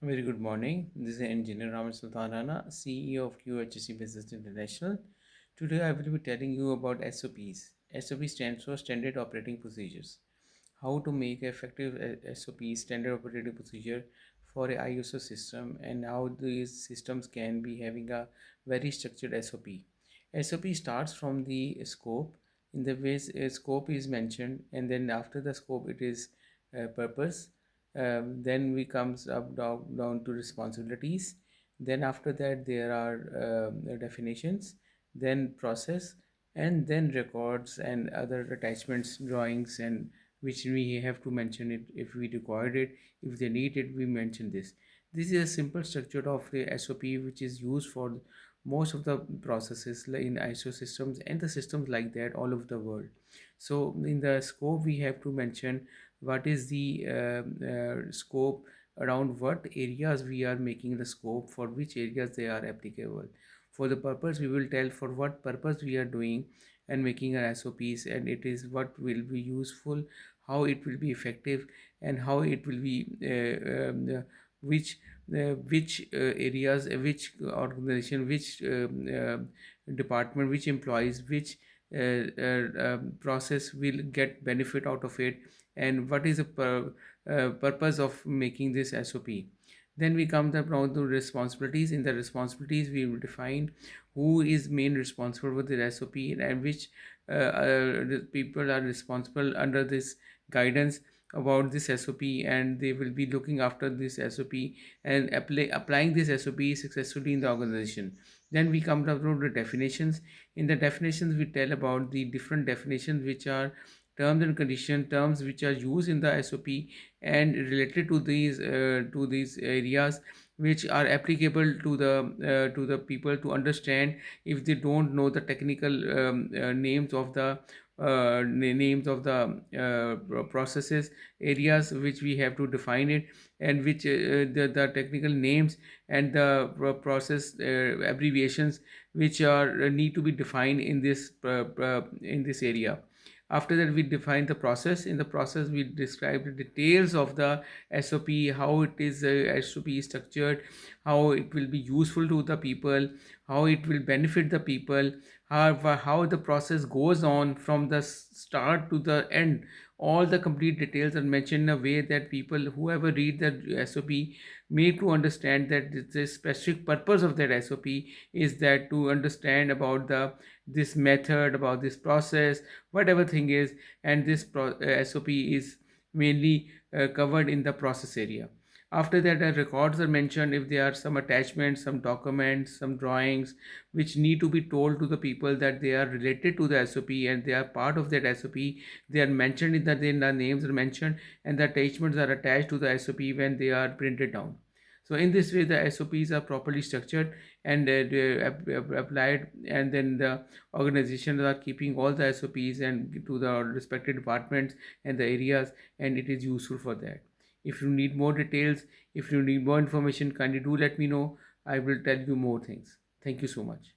Very good morning. This is Engineer Raman Sultan Rana, CEO of QHC Business International. Today I will be telling you about SOPs. SOP stands for Standard Operating Procedures. How to make effective SOP, Standard Operating Procedure, for a ISO system, and how these systems can be having a very structured SOP. SOP starts from the scope. In the ways scope is mentioned, and then after the scope it is purpose. Then we comes up down to responsibilities. Then after that there are definitions, then process, and then records and other attachments, drawings, and which we have to mention it if we required it. If they need it, we mention this. This is a simple structure of the SOP which is used for most of the processes in ISO systems and the systems like that all over the world. So in the scope we have to mention what is the scope, around what areas we are making the scope, for which areas they are applicable. For the purpose we will tell for what purpose we are doing and making our SOPs, and it is what will be useful, how it will be effective, and how it will be which areas, which organization, which department, which employees, which process will get benefit out of it, and what is the purpose of making this SOP. Then we come down to responsibilities. In the responsibilities, we will define who is main responsible for the SOP, and which people are responsible under this guidance about this SOP, and they will be looking after this SOP and applying this SOP successfully in the organization. Then we come down to the definitions. In the definitions, we tell about the different definitions which are terms and condition terms which are used in the SOP and related to these areas, which are applicable to the people to understand if they don't know the technical names of the processes, areas which we have to define it, and which the technical names and the process abbreviations which are need to be defined in this area. After that we define the process. In the process we describe the details of the SOP, how it is SOP is structured, how it will be useful to the people, how it will benefit the people, how the process goes on from the start to the end. All the complete details are mentioned in a way that people, whoever read the SOP, make to understand that the specific purpose of that SOP is that to understand about the this method, about this process, whatever thing is. And this SOP is mainly covered in the process area. After that, the records are mentioned. If there are some attachments, some documents, some drawings which need to be told to the people that they are related to the SOP and they are part of that SOP, they are mentioned in the names are mentioned, and the attachments are attached to the SOP when they are printed down. So in this way the SOPs are properly structured and applied, and then the organizations are keeping all the SOPs and to the respective departments and the areas, and it is useful for that. If you need more details, if you need more information, kindly do let me know. I will tell you more things. Thank you so much.